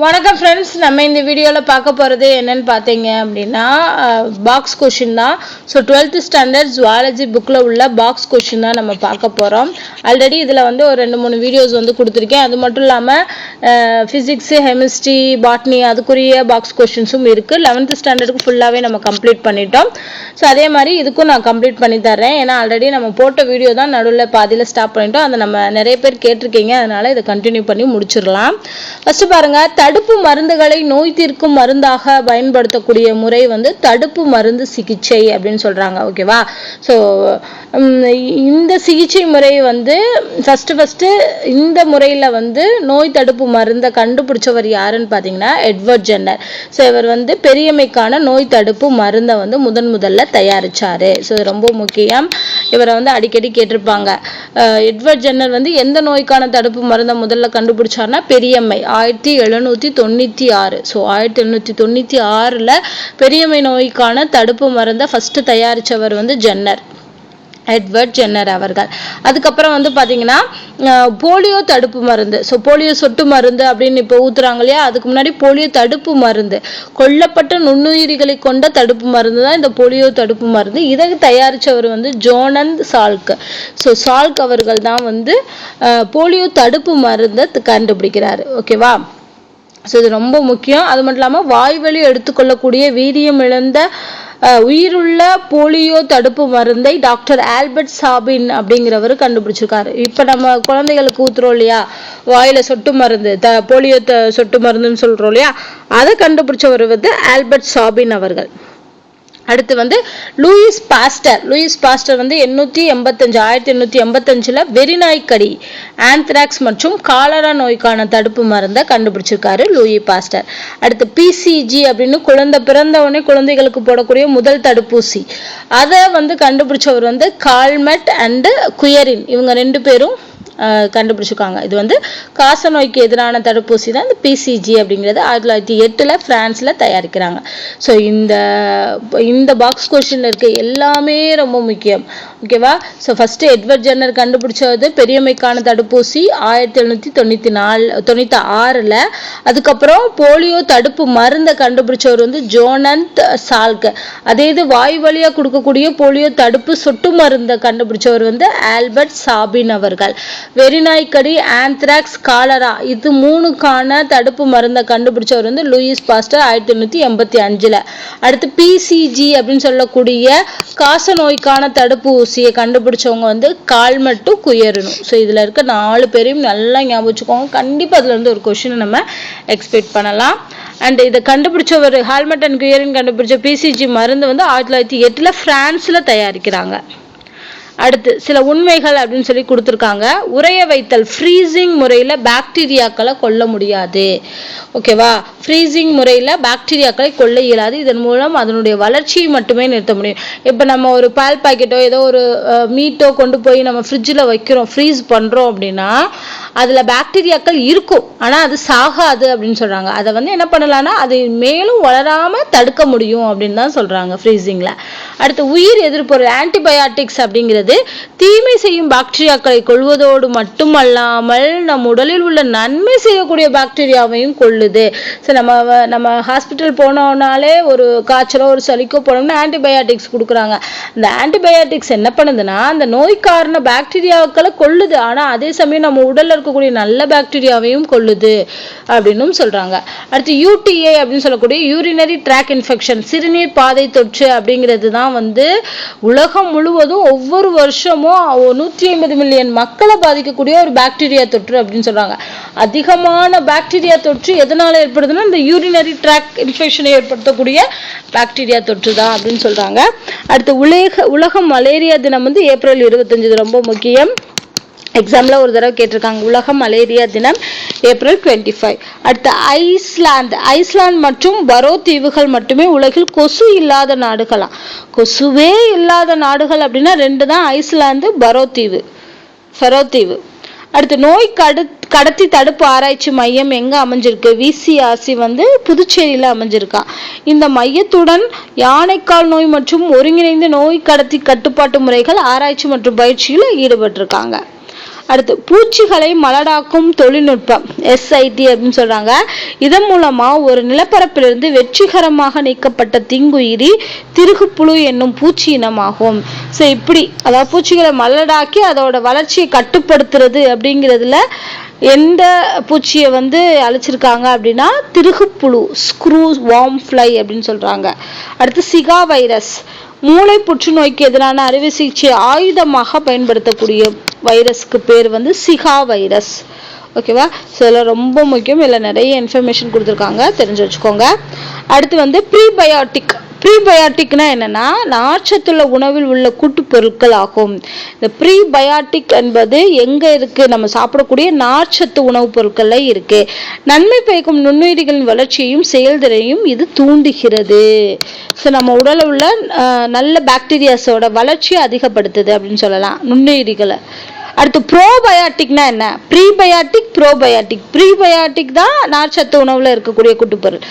வணக்கம் ஃப்ரெண்ட்ஸ், நம்ம இந்த வீடியோவில் பார்க்க போகிறது என்னன்னு பார்த்தீங்க அப்படின்னா பாக்ஸ் கொஷின் தான். ஸோ 12th ஸ்டாண்டர்ட் ஜுவாலஜி புக்கில் உள்ள பாக்ஸ் கொஷின் தான் நம்ம பார்க்க போகிறோம். ஆல்ரெடி இதில் வந்து ஒரு 2-3 வீடியோஸ் வந்து கொடுத்துருக்கேன். அது மட்டும் இல்லாமல் ஃபிசிக்ஸு, கெமிஸ்ட்ரி, பாட்னி அதுக்குரிய பாக்ஸ் கொஷின்ஸும் இருக்குது. 11th ஸ்டாண்டர்டுக்கு ஃபுல்லாகவே நம்ம கம்ப்ளீட் பண்ணிட்டோம். ஸோ அதே மாதிரி இதுக்கும் நான் கம்ப்ளீட் பண்ணி தர்றேன். ஏன்னா ஆல்ரெடி நம்ம போட்ட வீடியோ தான் நடுவில் பாதியில் ஸ்டாப் பண்ணிட்டோம். அதை நம்ம நிறைய பேர் கேட்டிருக்கீங்க, அதனால் இதை கண்டினியூ பண்ணி முடிச்சிடலாம். ஃபஸ்ட்டு பாருங்கள், தடுப்பு மருந்துகளை நோய் தீர்க்கும் மருந்தாக பயன்படுத்தக்கூடிய முறை வந்து தடுப்பு மருந்து சிகிச்சை அப்படின்னு சொல்றாங்க. ஓகேவா? ஸோ இந்த சிகிச்சை முறை வந்து ஃபர்ஸ்ட் இந்த முறையில் வந்து நோய் தடுப்பு மருந்தை கண்டுபிடிச்சவர் யாருன்னு பார்த்தீங்கன்னா எட்வர்ட் ஜென்னர். ஸோ இவர் வந்து பெரியம்மைக்கான நோய் தடுப்பு மருந்தை வந்து முதல்ல தயாரிச்சாரு. ஸோ ரொம்ப முக்கியம். இவரை வந்து அடிக்கடி கேட்டிருப்பாங்க. எட்வர்ட் ஜென்னர் வந்து எந்த நோய்க்கான தடுப்பு மருந்தை முதல்ல கண்டுபிடிச்சார்னா பெரியம்மை 1796. ஸோ 1796 பெரியம்மை நோய்க்கான தடுப்பு மருந்தை ஃபர்ஸ்ட் தயாரிச்சவர் வந்து ஜென்னர், எட்வர்ட் ஜென்னர் அவர்கள். அதுக்கப்புறம் வந்து பார்த்தீங்கன்னா போலியோ தடுப்பு மருந்து. ஸோ போலியோ சொட்டு மருந்து அப்படின்னு இப்போ ஊத்துறாங்க இல்லையா, அதுக்கு முன்னாடி போலியோ தடுப்பு மருந்து, கொல்லப்பட்ட நுண்ணுயிரிகளை கொண்ட தடுப்பு மருந்து தான் இந்த போலியோ தடுப்பு மருந்து. இதை தயாரித்தவர் வந்து ஜோனந்த் சால்க். ஸோ சால்க் அவர்கள் தான் வந்து போலியோ தடுப்பு மருந்தை கண்டுபிடிக்கிறாரு. ஓகேவா? ஸோ இது ரொம்ப முக்கியம். அது மட்டும் இல்லாமல் வாய்வழி எடுத்துக்கொள்ளக்கூடிய வீரியம் இழந்த உயிருள்ள போலியோ தடுப்பு மருந்தை டாக்டர் ஆல்பர்ட் சாபின் அப்படிங்கிறவர் கண்டுபிடிச்சிருக்காரு. இப்போ நம்ம குழந்தைகளுக்கு ஊத்துறோம் இல்லையா வாயில சொட்டு மருந்து, போலியோ சொட்டு மருந்துன்னு சொல்றோம் இல்லையா, அதை கண்டுபிடிச்சவர் வந்து ஆல்பர்ட் சாபின் அவர்கள். அடுத்து வந்து லூயிஸ் பாஸ்டர் வந்து 1885 வெறிநாய்க்கடி, ஆந்த்ராக்ஸ் மற்றும் காலரா நோய்க்கான தடுப்பு மருந்தை கண்டுபிடிச்சிருக்காரு லூயி பாஸ்டர். அடுத்து பிசிஜி அப்படின்னு பிறந்தவொடனே குழந்தைகளுக்கு போடக்கூடிய முதல் தடுப்பூசி, அதை வந்து கண்டுபிடிச்சவர் வந்து கால்மெட் அண்ட் குயரின். இவங்க 2 பேரும் கண்டுபிடிச்சிருக்காங்க. இது வந்து காச நோய்க்கு எதிரான தடுப்பூசி தான் இந்த பிசிஜி அப்படிங்கிறது. 1908 பிரான்ஸ்ல தயாரிக்கிறாங்க. ஸோ இந்த பாக்ஸ் கொஸ்டின்ல இருக்க எல்லாமே ரொம்ப முக்கியம். ஓகேவா? ஸோ ஃபர்ஸ்ட் எட்வர்ட் ஜென்னர் கண்டுபிடிச்சது பெரியம்மைக்கான தடுப்பூசி 1796. அதுக்கப்புறம் போலியோ தடுப்பு மருந்தை கண்டுபிடிச்சவர் வந்து ஜோனந்த் சால்க். அதே இது வாய் வழியா கொடுக்கக்கூடிய போலியோ தடுப்பு சொட்டு மருந்தை கண்டுபிடிச்சவர் வந்து ஆல்பர்ட் சாபின் அவர்கள். வெறிநாய்க்கடி, ஆந்த்ராக்ஸ், காலரா இது 3க்கான தடுப்பு மருந்தை கண்டுபிடிச்சவர் வந்து லூயிஸ் பாஸ்டர் 1885. அடுத்து பிசிஜி அப்படின்னு சொல்லக்கூடிய காச நோய்க்கான தடுப்பூசியை கண்டுபிடிச்சவங்க வந்து கால்மெட்டு குயரினும். ஸோ இதுல இருக்க 4 பேரையும் நல்லா ஞாபகம் வச்சுக்கோங்க. கண்டிப்பா அதுல இருந்து ஒரு கொஸ்டின் நம்ம எக்ஸ்பெக்ட் பண்ணலாம். அண்ட் இதை கண்டுபிடிச்சவர் ஹால்மெட் அண்ட் குயரின் கண்டுபிடிச்ச பிசிஜி மருந்து வந்து 1908 பிரான்ஸ்ல தயாரிக்கிறாங்க. அடுத்து சில உண்மைகள் அப்படின்னு சொல்லி கொடுத்துருக்காங்க. உறைய வைத்தல் ஃப்ரீசிங் முறையில் பாக்டீரியாக்களை கொல்ல முடியாது. ஓகேவா? ஃப்ரீசிங் முறையில் பாக்டீரியாக்களை கொல்ல இயலாது. இதன் மூலம் அதனுடைய வளர்ச்சியை மட்டுமே நிறுத்த முடியும். இப்போ நம்ம ஒரு பால் பாக்கெட்டோ ஏதோ ஒரு மீட்டோ கொண்டு போய் நம்ம ஃப்ரிட்ஜில் வைக்கிறோம், ஃப்ரீஸ் பண்ணுறோம் அப்படின்னா அதில் பாக்டீரியாக்கள் இருக்கும், ஆனால் அது சாகாது அப்படின்னு சொல்கிறாங்க. அதை வந்து என்ன பண்ணலான்னா அது மேலும் வளராமல் தடுக்க முடியும் அப்படின்னு தான் சொல்கிறாங்க ஃப்ரீசிங்கில். அடுத்து உயிர் எதிர்ப்பொருள் ஆன்டிபயாட்டிக்ஸ் அப்படிங்கிறது தீமை செய்யும் பாக்டீரியாக்களை கொள்வதோடு மட்டுமல்லாமல் நம் உடலில் உள்ள நன்மை செய்யக்கூடிய பாக்டீரியாவையும் கொள்ளுது. ஸோ நம்ம ஹாஸ்பிட்டல் போனோம்னாலே ஒரு காய்ச்சலோ ஒரு சளிக்கோ போனோம்னா ஆன்டிபயாட்டிக்ஸ் கொடுக்குறாங்க. அந்த ஆன்டிபயாட்டிக்ஸ் என்ன பண்ணுதுன்னா அந்த நோய்க்காரண பாக்டீரியாக்களை கொள்ளுது, ஆனால் அதே சமயம் நம்ம உடல்ல இருக்கக்கூடிய நல்ல பாக்டீரியாவையும் கொள்ளுது அப்படின்னு சொல்றாங்க. அடுத்து யூடிஏ அப்படின்னு சொல்லக்கூடிய யூரினரி ட்ராக் இன்ஃபெக்ஷன், சிறுநீர் பாதை தொற்று அப்படிங்கிறது தான் வந்து உலகம் முழுவதும் ஒவ்வொரு வருஷமும் 150 மில்லியன் மக்களை பாதிக்கக்கூடிய ஒரு பாக்டீரியா தொற்று அப்படின்னு சொல்றாங்க. அதிகமான பாக்டீரியா தொற்று எதனால ஏற்படுதுன்னா இந்த யூரினரி ட்ராக் இன்ஃபெக்ஷனை ஏற்படுத்தக்கூடிய பாக்டீரியா தொற்று தான் அப்படின்னு சொல்றாங்க. அடுத்து உலக மலேரியா தினம் வந்து ஏப்ரல் 25. ரொம்ப முக்கியம். எக்ஸாம்ல ஒரு தடவை கேட்டிருக்காங்க. உலக மலேரியா தினம் ஏப்ரல் 25. அடுத்து ஐஸ்லாந்து மற்றும் பரோ தீவுகள் மட்டுமே உலகில் கொசு இல்லாத நாடுகளாம். கொசுவே இல்லாத நாடுகள் அப்படின்னா 2 தான், ஐஸ்லாந்து, ஃபெரோ தீவு. அடுத்து நோய் கடத்தி தடுப்பு ஆராய்ச்சி மையம் எங்க அமைஞ்சிருக்கு? விசிஆர்சி வந்து புதுச்சேரியில அமைஞ்சிருக்கா. இந்த மையத்துடன் யானைக்கால் நோய் மற்றும் ஒருங்கிணைந்த நோய் கடத்தி கட்டுப்பாட்டு முறைகள் ஆராய்ச்சி மற்றும் பயிற்சியில் ஈடுபட்டிருக்காங்க. அடுத்து பூச்சிகளை மலடாக்கும் தொழில்நுட்பம் SIT அப்படின்னு சொல்றாங்க. இதன் மூலமா ஒரு நிலப்பரப்பிலிருந்து வெற்றிகரமாக நீக்கப்பட்ட தீங்குயிரி திருகுப்புழு என்னும் பூச்சி இனமாகும். ஸோ இப்படி அதாவது பூச்சிகளை மலடாக்கி அதோட வளர்ச்சியை கட்டுப்படுத்துறது அப்படிங்கிறதுல எந்த பூச்சியை அழிச்சிருக்காங்க அப்படின்னா திருகுப்புழு, ஸ்க்ரூ வார்ம் ஃப்ளை அப்படின்னு சொல்றாங்க. அடுத்து சிகா வைரஸ், மூளை புற்றுநோய்க்கு எதிரான அறுவை சிகிச்சை ஆயுதமாக பயன்படுத்தக்கூடிய வைரஸ்க்கு பேர் சிகா வைரஸ். ஓகேவா? ஸோ இதெல்லாம் ரொம்ப முக்கியம். இதில் நிறைய இன்ஃபர்மேஷன் கொடுத்துருக்காங்க, தெரிஞ்சு வச்சுக்கோங்க. அடுத்து ப்ரீபயாட்டிக். ப்ரீபயாட்டிக்னா என்னன்னா நார்ச்சத்துள்ள உணவில் உள்ள கூட்டு பொருட்கள் ஆகும். இந்த ப்ரீபயாட்டிக் என்பது எங்க இருக்கு? நம்ம சாப்பிடக்கூடிய நார்ச்சத்து உணவுப் பொருட்கள்ல இருக்கு. நன்மை பயக்கும் நுண்ணுயிரிகளின் வளர்ச்சியையும் செயல்திறனையும் இது தூண்டுகிறது. ஸோ நம்ம உடலில் உள்ள நல்ல பாக்டீரியாஸோட வளர்ச்சியை அதிகப்படுத்துது அப்படின்னு சொல்லலாம் நுண்ணுயிரிகளை. அடுத்து ப்ரோபயாட்டிக்னா என்ன? Prebiotic, probiotic. ப்ரீபயாட்டிக் தான் நார்ச்சத்து உணவுல இருக்கக்கூடிய கூட்டுப்பொருள்.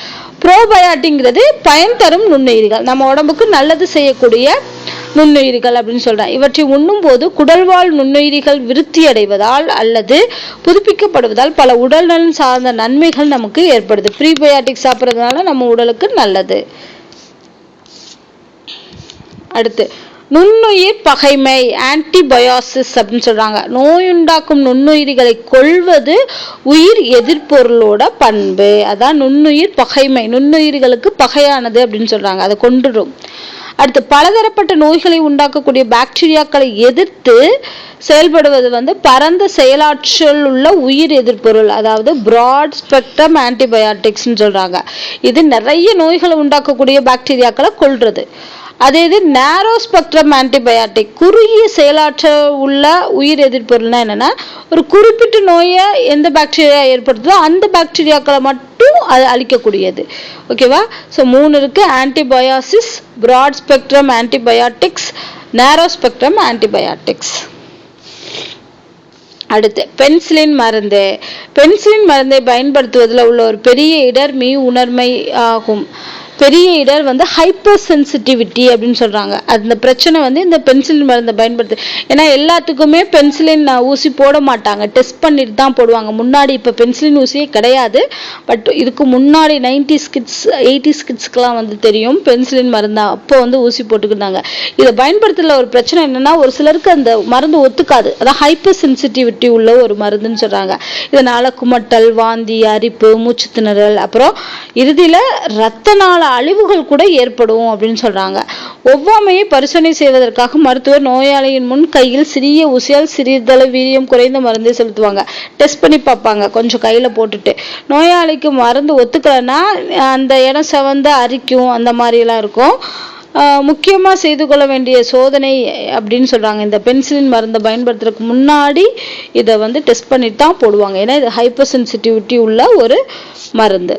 ப்ரோபயாட்டிக்ங்கிறது பயன் தரும் நுண்ணுயிரிகள், நம்ம உடம்புக்கு நல்லது செய்யக்கூடிய நுண்ணுயிரிகள் அப்படின்னு சொல்றேன். இவற்றை உண்ணும் போது குடல்வாழ் நுண்ணுயிரிகள் விருத்தி அடைவதால் அல்லது புதுப்பிக்கப்படுவதால் பல உடல் நலன் சார்ந்த நன்மைகள் நமக்கு ஏற்படுது. ப்ரீபயாட்டிக் சாப்பிட்றதுனால நம்ம உடலுக்கு நல்லது. அடுத்து நுண்ணுயிர் பகைமை, ஆன்டிபயோசிஸ் அப்படின்னு சொல்றாங்க. நோயுண்டாக்கும் நுண்ணுயிரிகளை கொல்வது உயிர் எதிர்ப்பொருளோட பண்பு. அதான் நுண்ணுயிர் பகைமை, நுண்ணுயிர்களுக்கு பகையானது அப்படின்னு சொல்றாங்க, அதை கொன்றுடும். அடுத்து பலதரப்பட்ட நோய்களை உண்டாக்கக்கூடிய பாக்டீரியாக்களை எதிர்த்து செயல்படுவது பரந்த செயலாற்றல் உள்ள உயிர் எதிர்ப்பொருள், அதாவது பிராட் ஸ்பெக்ட்ரம் ஆன்டிபயோட்டிக்ஸ் சொல்றாங்க. இது நிறைய நோய்களை உண்டாக்கக்கூடிய பாக்டீரியாக்களை கொல்றது. அதே இது நேரோ ஸ்பெக்ட்ரம் ஆன்டிபயாட்டிக், குறுகிய செயலாற்ற உள்ள உயிர் எதிர்ப்பொருள்னா என்னன்னா ஒரு குறிப்பிட்ட நோயை எந்த பாக்டீரியா ஏற்படுத்துதோ அந்த பாக்டீரியாக்களை மட்டும் அது அழிக்கக்கூடியது. ஓகேவா? ஸோ 3 இருக்கு: ஆன்டிபயாசிஸ், பிராட் ஸ்பெக்ட்ரம் ஆன்டிபயாட்டிக்ஸ், நேரோ ஸ்பெக்ட்ரம் ஆன்டிபயாட்டிக்ஸ். அடுத்து பென்சிலின் மருந்து. பென்சிலின் மருந்தை பயன்படுத்துவதில் உள்ள ஒரு பெரிய இடர் உணர்மை ஆகும். பெரிய இடர் ஹைப்பர் சென்சிட்டிவிட்டி அப்படின்னு சொல்றாங்க. அந்த பிரச்சனை இந்த பென்சிலின் மருந்தை பயன்படுத்து. ஏன்னா எல்லாத்துக்குமே பென்சிலின் ஊசி போட மாட்டாங்க, டெஸ்ட் பண்ணிட்டு தான் போடுவாங்க. முன்னாடி இப்போ பென்சிலின் ஊசியே கிடையாது, பட் இதுக்கு முன்னாடி 90s கிட்ஸ் 80s கிட்ஸ்க்கெல்லாம் தெரியும் பென்சிலின் மருந்தா. அப்போ ஊசி போட்டுக்கிட்டாங்க. இதை பயன்படுத்தல ஒரு பிரச்சனை என்னன்னா ஒரு சிலருக்கு அந்த மருந்து ஒத்துக்காது. அதான் ஹைப்பர் சென்சிட்டிவிட்டி உள்ள ஒரு மருந்துன்னு சொல்றாங்க. இதனால குமட்டல், வாந்தி, அரிப்பு, மூச்சு திணறல், அப்புறம் இறுதியில ரத்த நாள அழிவுகள் கூட ஏற்படும் அப்படின்னு சொல்றாங்க. ஒவ்வாமையை பரிசோதனை செய்வதற்காக மருத்துவர் நோயாளியின் முன் கையில் சிறிய ஊசியால் சிறிதளவு வீரியம் குறைந்த மருந்தை செலுத்துவாங்க. டெஸ்ட் பண்ணி பார்ப்பாங்க கொஞ்சம் கையில போட்டுட்டு. நோயாளிக்கு மருந்து ஒத்துக்கலைன்னா அந்த இடம் செவந்து அரிக்கும், அந்த மாதிரி எல்லாம் இருக்கும். முக்கியமா செய்து கொள்ள வேண்டிய சோதனை அப்படின்னு சொல்றாங்க. இந்த பென்சிலின் மருந்தை பயன்படுத்துறதுக்கு முன்னாடி இதை டெஸ்ட் பண்ணிட்டு தான் போடுவாங்க. ஏன்னா இது ஹைப்பர் சென்சிட்டிவிட்டி உள்ள ஒரு மருந்து.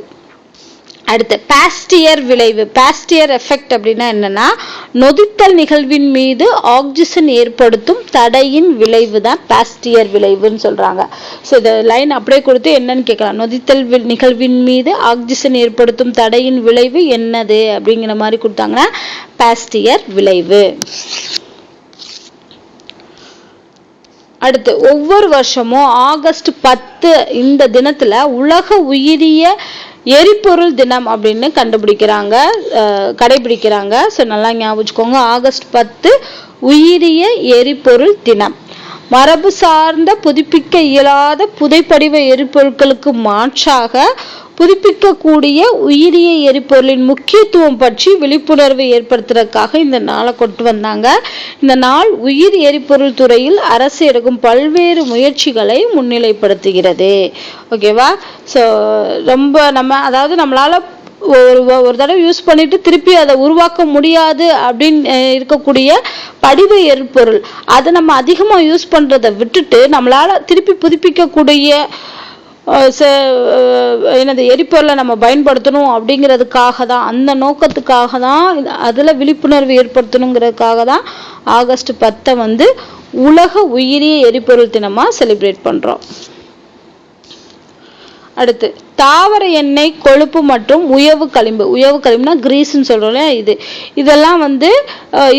அடுத்து பாஸ்டியர் விளைவு. பாஸ்டியர் எஃபெக்ட் அப்படின்னா என்னன்னா நொதித்தல் நிகழ்வின் மீது ஆக்சிஜன் ஏற்படுத்தும் தடையின் விளைவு தான் பாஸ்டியர் விளைவுன்னு சொல்றாங்க. ஸோ இந்த லைன் அப்படியே கொடுத்து என்னன்னு கேட்கலாம். நொதித்தல் நிகழ்வின் மீது ஆக்சிஜன் ஏற்படுத்தும் தடையின் விளைவு என்னது அப்படிங்கிற மாதிரி கொடுத்தாங்கன்னா பாஸ்டியர் விளைவு. அடுத்து ஒவ்வொரு வருஷமும் ஆகஸ்ட் 10 இந்த தினத்துல உலக உயிரிய எரிபொருள் தினம் அப்படின்னு கடைபிடிக்கிறாங்க. ஸோ நல்லா ஞாபகம் வச்சுக்கோங்க. ஆகஸ்ட் 10 உயிரிய எரிபொருள் தினம். மரபு சார்ந்த புதுப்பிக்க இயலாத புதைப்படிவ எரிபொருட்களுக்கு மாற்றாக புதுப்பிக்கக்கூடிய உயிரிய எரிபொருளின் முக்கியத்துவம் பற்றி விழிப்புணர்வை ஏற்படுத்துறதுக்காக இந்த நாளை கொண்டு வந்தாங்க. இந்த நாள் உயிர் எரிபொருள் துறையில் அரசு எடுக்கும் பல்வேறு முயற்சிகளை முன்னிலைப்படுத்துகிறது. ஓகேவா? ஸோ ரொம்ப நம்மளால ஒரு தடவை யூஸ் பண்ணிட்டு திருப்பி அதை உருவாக்க முடியாது அப்படின்னு இருக்கக்கூடிய படிவ எரிபொருள், அதை நம்ம அதிகமாக யூஸ் பண்றதை விட்டுட்டு நம்மளால திருப்பி புதுப்பிக்கக்கூடிய எரிபொருளை நம்ம பயன்படுத்தணும் அப்படிங்கிறதுக்காக தான், அந்த நோக்கத்துக்காக தான், அதுல விழிப்புணர்வு ஏற்படுத்தணுங்கிறதுக்காக தான் ஆகஸ்ட் 10 உலக உயிரிய எரிபொருள் தினமா செலிப்ரேட் பண்றோம். அடுத்து தாவர எண்ணெய், கொழுப்பு மற்றும் உயவு களிம்புனா கிரீஸ்ன்னு சொல்றோம்ல, இதெல்லாம் வந்து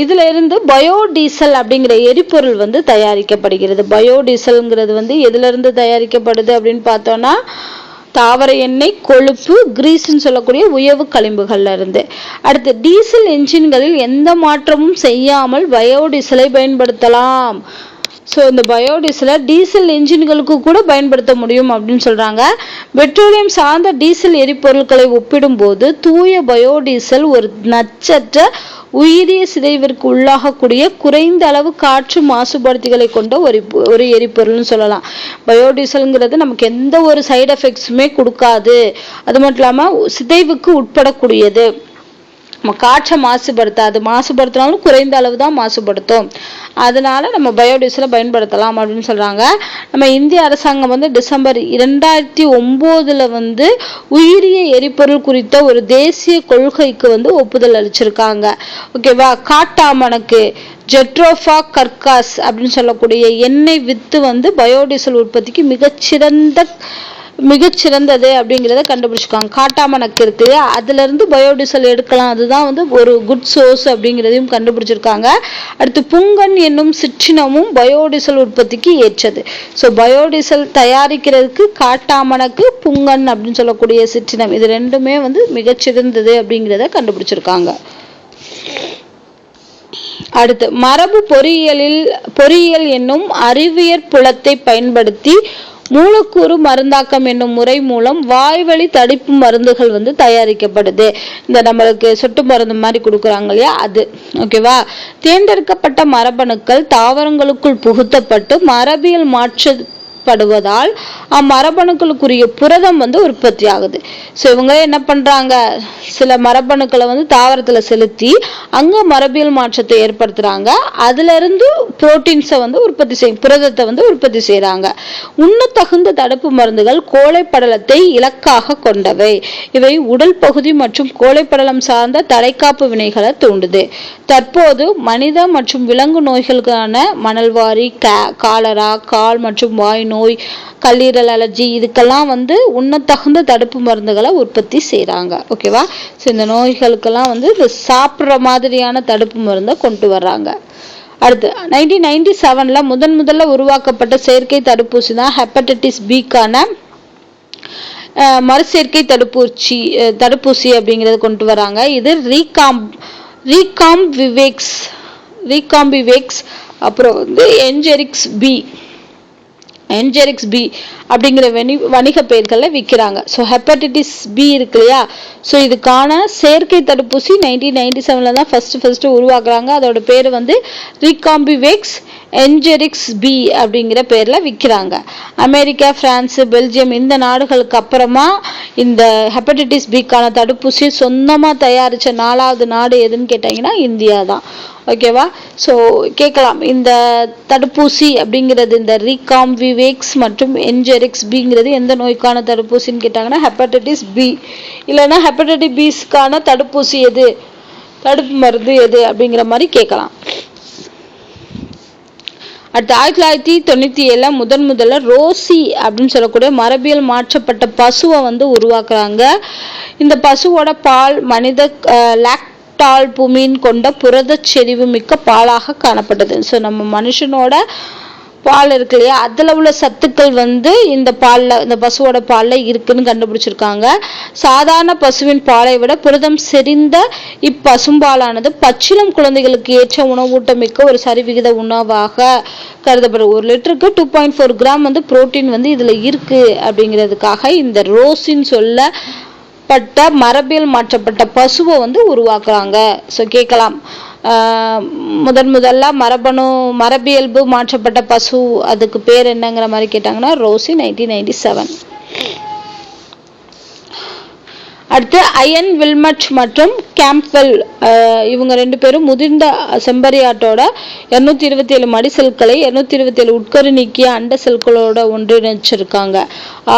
இதுல இருந்து பயோடீசல் அப்படிங்கிற எரிபொருள் வந்து தயாரிக்கப்படுகிறது. பயோடீசல்ங்கிறது வந்து எதுல இருந்து தயாரிக்கப்படுது அப்படின்னு பார்த்தோம்னா தாவர எண்ணெய், கொழுப்பு, கிரீஸ்ன்னு சொல்லக்கூடிய உயவு களிம்புகள்ல இருந்து. அடுத்து டீசல் என்ஜின்களில் எந்த மாற்றமும் செய்யாமல் பயோடீசலை பயன்படுத்தலாம். ஸோ இந்த பயோடீசலை டீசல் என்ஜின்களுக்கு கூட பயன்படுத்த முடியும் அப்படின்னு சொல்றாங்க. பெட்ரோலியம் சார்ந்த டீசல் எரிபொருட்களை ஒப்பிடும்போது தூய பயோடீசல் ஒரு நச்சற்ற உயிரிய சிதைவிற்கு உள்ளாகக்கூடிய குறைந்த அளவு காற்று மாசுபடுத்திகளை கொண்ட ஒரு எரிபொருள்னு சொல்லலாம். பயோடீசல்ங்கிறது நமக்கு எந்த ஒரு சைடு எஃபெக்ட்ஸுமே கொடுக்காது. அது மட்டும் இல்லாமல் சிதைவுக்கு உட்படக்கூடியது. நம்ம காற்றை மாசுபடுத்தினாலும் குறைந்த அளவு தான் மாசுபடுத்தும். அதனால நம்ம பயோடீசலை பயன்படுத்தலாம் அப்படின்னு சொல்றாங்க. நம்ம இந்திய அரசாங்கம் வந்து டிசம்பர் 2009 வந்து உயிரிய எரிபொருள் குறித்த ஒரு தேசிய கொள்கைக்கு வந்து ஒப்புதல் அளிச்சிருக்காங்க. ஓகேவா. காட்டாமணக்கு ஜெட்ரோஃபா கர்காஸ் அப்படின்னு சொல்லக்கூடிய எண்ணெய் வித்து வந்து பயோடீசல் உற்பத்திக்கு மிகச்சிறந்தது அப்படிங்கிறத கண்டுபிடிச்சிருக்காங்க. காட்டாமணக்கு இருக்கு, அதுல இருந்து பயோடீசல் எடுக்கலாம். அதுதான் வந்து ஒரு குட் சோர்ஸ் அப்படிங்கிறதையும் கண்டுபிடிச்சிருக்காங்க. அடுத்து புங்கன் என்னும் சிற்றினமும் பயோடீசல் உற்பத்திக்கு ஏற்றது. ஸோ பயோடீசல் தயாரிக்கிறதுக்கு காட்டாமணக்கு, புங்கன் அப்படின்னு சொல்லக்கூடிய சிற்றினம், இது ரெண்டுமே வந்து மிகச்சிறந்தது அப்படிங்கிறத கண்டுபிடிச்சிருக்காங்க. அடுத்து மரபு பொறியியல் என்னும் அறிவியற் புலத்தை பயன்படுத்தி மூலக்கூறு மருந்தாக்கம் என்னும் முறை மூலம் வாய்வழி தடுப்பு மருந்துகள் வந்து தயாரிக்கப்படுது. இந்த நம்மளுக்கு சொட்டு மருந்து மாதிரி கொடுக்குறாங்க இல்லையா, அது. ஓகேவா. தேர்ந்தெடுக்கப்பட்ட மரபணுக்கள் தாவரங்களுக்குள் புகுத்தப்பட்டு மரபியல் மாற்றப்படுவதால் அம்மரபணுக்களுக்குரிய புரதம் வந்து உற்பத்தி ஆகுது. ஸோ இவங்க என்ன பண்றாங்க, சில மரபணுக்களை வந்து தாவரத்துல செலுத்தி அங்க மரபியல் மாற்றத்தை ஏற்படுத்துறாங்க. அதுல இருந்து புரோட்டீன்ஸை வந்து புரதத்தை வந்து உற்பத்தி செய்யறாங்க. உண்ணத்தகுந்த தடுப்பு மருந்துகள் கோழைப்படலத்தை இலக்காக கொண்டவை. இவை உடல் பகுதி மற்றும் கோழைப்படலம் சார்ந்த தடைக்காப்பு வினைகளை தூண்டுது. தற்போது மனித மற்றும் விலங்கு நோய்களுக்கான மணல்வாரி, காலரா, கால் மற்றும் வாய் நோய், கல்லீரல் அலர்ஜி, இதுக்கெல்லாம் வந்து உண்ணத்தகுந்த தடுப்பு மருந்துகளை உற்பத்தி செய்யறாங்க. ஓகேவா. ஸோ இந்த நோய்களுக்கெல்லாம் வந்து இந்த சாப்பிட்ற மாதிரியான தடுப்பு மருந்தை கொண்டு வர்றாங்க. அடுத்து 1997 முதல்ல உருவாக்கப்பட்ட செயற்கை தடுப்பூசி தான் ஹெப்படைட்டிஸ் பிக்கான மறுசேர்க்கை தடுப்பூசி அப்படிங்கறது கொண்டு வராங்க. இது ரீகாம்பிவேக்ஸ், அப்புறம் வந்து என்ஜெரிக்ஸ் பி அப்படிங்கிற வணிக பெயர்களை விற்கிறாங்க. ஸோ ஹெப்படைட்டிஸ் பி இருக்கு இல்லையா, ஸோ இதுக்கான செயற்கை தடுப்பூசி 1997 தான் ஃபர்ஸ்ட் உருவாக்குறாங்க. அதோட பேர் வந்து ரீகாம்பிவேக்ஸ் என்ஜெரிக்ஸ் பி அப்படிங்கிற பேர்ல விற்கிறாங்க. அமெரிக்கா, பிரான்ஸ், பெல்ஜியம் இந்த நாடுகளுக்கு அப்புறமா இந்த ஹெப்படைட்டிஸ் பிக்கான தடுப்பூசியை சொந்தமா தயாரிச்ச 4வது நாடு எதுன்னு கேட்டீங்கன்னா இந்தியா தான். ஓகேவா. ஸோ கேட்கலாம், இந்த தடுப்பூசி அப்படிங்கிறது இந்த ரீகாம்பிவேக்ஸ் மற்றும் என்ஜெரிக்ஸ் பிங்கிறது எந்த நோய்க்கான தடுப்பூசின்னு கேட்டாங்கன்னா ஹெப்படைட்டிஸ் பி, இல்லைன்னா ஹெப்படைட்டிஸ் பிஸ்க்கான தடுப்பூசி எது, தடுப்பு மருந்து எது அப்படிங்கிற மாதிரி கேட்கலாம். அடுத்து 1997 முதல்ல ரோசி அப்படின்னு சொல்லக்கூடிய மரபியல் மாற்றப்பட்ட பசுவை வந்து உருவாக்குறாங்க. இந்த பசுவோட பால் மனித லாக்டால்புமின் கொண்ட புரத செறிவு மிக்க பாலாக காணப்பட்டது. ஸோ நம்ம மனுஷனோட பால் இருக்கு இல்லையா, அதுல உள்ள சத்துக்கள் வந்து இந்த பசுவோட பால்ல இருக்குன்னு கண்டுபிடிச்சிருக்காங்க. சாதாரண பசுவின் பாலை விட புரதம் செறிந்த இப்பசும்பாலானது பச்சிளம் குழந்தைகளுக்கு ஏற்ற உணவூட்டம் மிக்க ஒரு சரிவிகித உணவாக கருதப்படும். 1 லிட்டருக்கு 2.4 கிராம் வந்து புரோட்டீன் வந்து இதுல இருக்கு அப்படிங்கிறதுக்காக இந்த ரோசின் சொல்லப்பட்ட மரபியல் மாற்றப்பட்ட பசுவை வந்து உருவாக்குறாங்க. ஸோ கேட்கலாம், முதல்ல மரபியல்பு மாற்றப்பட்ட பசு அதுக்கு பேர் என்னங்கிற மாதிரி கேட்டாங்கன்னா ரோசி 1997. அடுத்து அயன் வில்மட் மற்றும் கேம்ப்வெல், இவங்க 2 பேரும் முதிர்ந்த செம்பரியாட்டோட 227 மடி செல்களை 227 உட்கரு நீக்கிய அண்ட செல்களோட ஒன்றிணைச்சிருக்காங்க.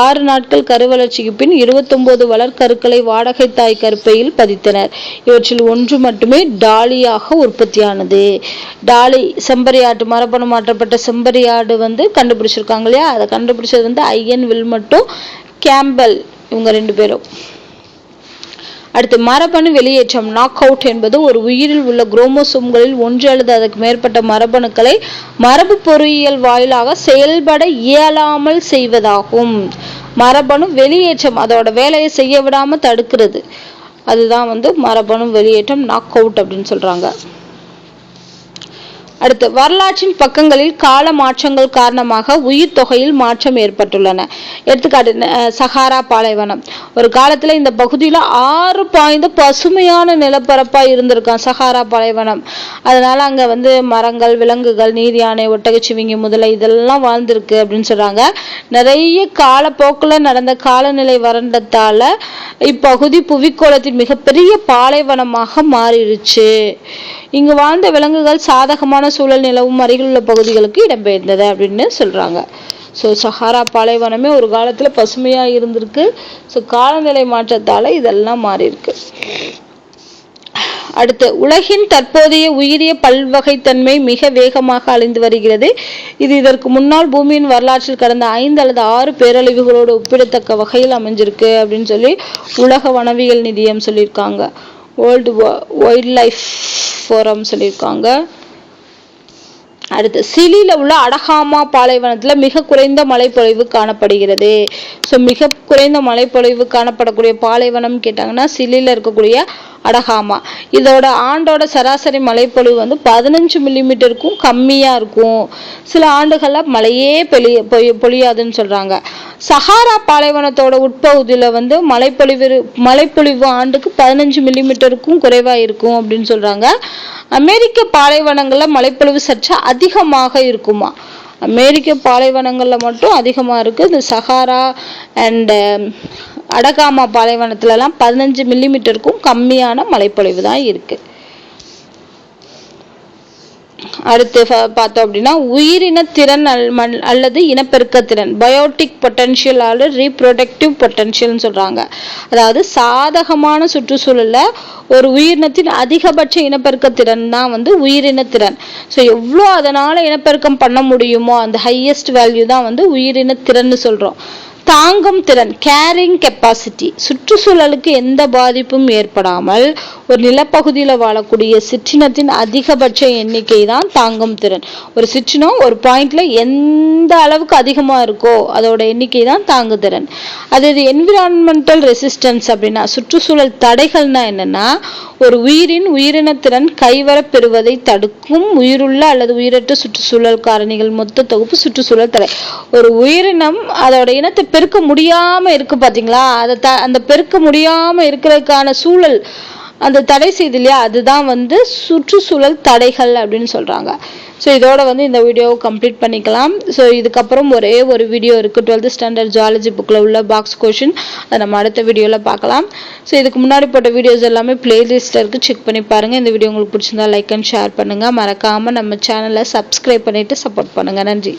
6 நாட்கள் கருவளர்ச்சிக்கு பின் 29 வளர்கருக்களை வாடகை தாய் கருப்பையில் பதித்தனர். இவற்றில் ஒன்று மட்டுமே டாலியாக உற்பத்தியானது. டாலி செம்பரியாட்டு, மரபணு மாற்றப்பட்ட செம்பரியாடு வந்து கண்டுபிடிச்சிருக்காங்க இல்லையா, அதை கண்டுபிடிச்சது வந்து அயன் வில்மட்டும் கேம்பல் இவங்க 2 பேரும். அடுத்து மரபணு வெளியேற்றம் நாக் அவுட் என்பது ஒரு உயிரில் உள்ள குரோமோசோம்களில் 1 அல்லது அதற்கு மேற்பட்ட மரபணுக்களை மரபு பொறியியல் வாயிலாக செயல்பட இயலாமல் செய்வதாகும். மரபணு வெளியேற்றம் அதோட வேலையை செய்ய விடாம தடுக்கிறது, அதுதான் மரபணு வெளியேற்றம் நாக் அவுட் அப்படின்னு சொல்றாங்க. அடுத்து வரலாற்றின் பக்கங்களில் கால மாற்றங்கள் காரணமாக உயிர் தொகையில் மாற்றம் ஏற்பட்டுள்ளன. எடுத்துக்காட்டு சஹாரா பாலைவனம். ஒரு காலத்துல இந்த பகுதியில 6 பாய்ந்த பசுமையான நிலப்பரப்பா இருந்திருக்கான் சஹாரா பாலைவனம். அதனால அங்க மரங்கள், விலங்குகள், நீர் யானை, ஒட்டகச்சிவிங்கி முதலை இதெல்லாம் வாழ்ந்திருக்கு அப்படின்னு சொல்றாங்க. நிறைய காலப்போக்குல நடந்த காலநிலை வறண்டத்தால இப்பகுதி புவிக்கோளத்தின் மிகப்பெரிய பாலைவனமாக மாறிடுச்சு. இங்கு வாழ்ந்த விலங்குகள் சாதகமான சூழல் நிலவும் அருகிலுள்ள பகுதிகளுக்கு இடம்பெயர்ந்தது அப்படின்னு சொல்றாங்க. சஹாரா பாலைவனமே ஒரு காலத்துல பசுமையா இருந்திருக்கு. காலநிலை மாற்றத்தால இதெல்லாம் மாறி இருக்கு. அடுத்து உலகின் தற்போதைய உயிரிய பல்வகைத்தன்மை மிக வேகமாக அழிந்து வருகிறது. இது இதற்கு முன்னால் பூமியின் வரலாற்றில் கடந்த 5 அல்லது 6 பேரழிவுகளோடு ஒப்பிடத்தக்க வகையில் அமைஞ்சிருக்கு அப்படின்னு சொல்லி உலக வனவியல் நிதியம் சொல்லியிருக்காங்க. வேர்ல்டு வைல்ட் லைஃப் ஃபோரம் சொல்லியிருக்காங்க. அடுத்து சிலியில உள்ள அடகாமா பாலைவனத்துல மிக குறைந்த மழைப்பொழிவு காணப்படுகிறது. மிக குறைந்த மழைப்பொழிவு காணப்படக்கூடிய பாலைவனம் கேட்டாங்கன்னா சிலியில இருக்கக்கூடிய அடகாமா. இதோட ஆண்டோட சராசரி மழைப்பொழிவு 15 மில்லிமீட்டருக்கும் கம்மியா இருக்கும். சில ஆண்டுகள்ல மழையே பொழியாதுன்னு சொல்றாங்க. சஹாரா பாலைவனத்தோட உட்பகுதியில மழைப்பொழிவு ஆண்டுக்கு 15 மில்லிமீட்டருக்கும் குறைவா இருக்கும் அப்படின்னு சொல்றாங்க. அமெரிக்க பாலைவனங்கள்ல மழைப்பொழிவு சற்று அதிகமாக இருக்குமா. அமெரிக்க பாலைவனங்கள்ல மட்டும் அதிகமா இருக்கு. இந்த சஹாரா அண்ட் அடகாமா பாலைவனத்துல எல்லாம் 15 மில்லிமீட்டருக்கும் கம்மியான மழைப்பொழிவு தான் இருக்கு. அடுத்து பார்த்தோம் அப்படின்னா உயிரின திறன் அல்லது இனப்பெருக்க திறன் பயோட்டிக் பொட்டன்ஷியல் அல்லது ரீப்ரொடக்டிவ் பொட்டன்ஷியல்னு சொல்றாங்க. அதாவது சாதகமான சுற்றுச்சூழல்ல ஒரு உயிரினத்தின் அதிகபட்ச இனப்பெருக்க திறன் தான் உயிரின திறன். எவ்வளோ அதனால இனப்பெருக்கம் பண்ண முடியுமோ அந்த ஹையஸ்ட் வேல்யூ தான் உயிரின திறன்னு சொல்றோம். தாங்கும் திறன் கேரிங் கெப்பாசிட்டி. சுற்றுச்சூழலுக்கு எந்த பாதிப்பும் ஏற்படாமல் ஒரு நிலப்பகுதியில வாழக்கூடிய சிற்றினத்தின் அதிகபட்ச எண்ணிக்கை தான் தாங்கும் திறன். ஒரு சிற்றினம் ஒரு பாயிண்ட்ல எந்த அளவுக்கு அதிகமா இருக்கோ அதோட எண்ணிக்கை தான் தாங்கு திறன். அது என்விரான்மெண்டல் ரெசிஸ்டன்ஸ் அப்படின்னா சுற்றுச்சூழல் தடைகள்னா என்னன்னா ஒரு உயிரினத்திறன் கைவர பெறுவதை தடுக்கும் உயிருள்ள அல்லது உயிரற்ற சுற்றுச்சூழல் காரணிகள் மொத்த தொகுப்பு சுற்றுச்சூழல் தடை. ஒரு உயிரினம் அதோட இனத்தை பெருக்க முடியாம இருக்கு பாத்தீங்களா, அந்த பெருக்க முடியாம இருக்கிறதுக்கான சூழல் அந்த தடை செய்து இல்லையா, அதுதான் சுற்றுச்சூழல் தடைகள் அப்படின்னு சொல்றாங்க. இதோட இந்த வீடியோவை கம்ப்ளீட் பண்ணிக்கலாம். இதுக்கப்புறம் ஒரே ஒரு வீடியோ இருக்கு 12th ஸ்டாண்டர்ட் ஜுவாலஜி புக்ல உள்ள பாக்ஸ் கொஷின், அதை நம்ம அடுத்த வீடியோல பார்க்கலாம். இதுக்கு முன்னாடி போட்ட வீடியோஸ் எல்லாமே பிளேலிஸ்ட்ல இருக்கு, செக் பண்ணி பாருங்க. இந்த வீடியோ உங்களுக்கு பிடிச்சிருந்தா லைக் அண்ட் ஷேர் பண்ணுங்க. மறக்காம நம்ம சேனலை சப்ஸ்கிரைப் பண்ணிட்டு சப்போர்ட் பண்ணுங்க. நன்றி.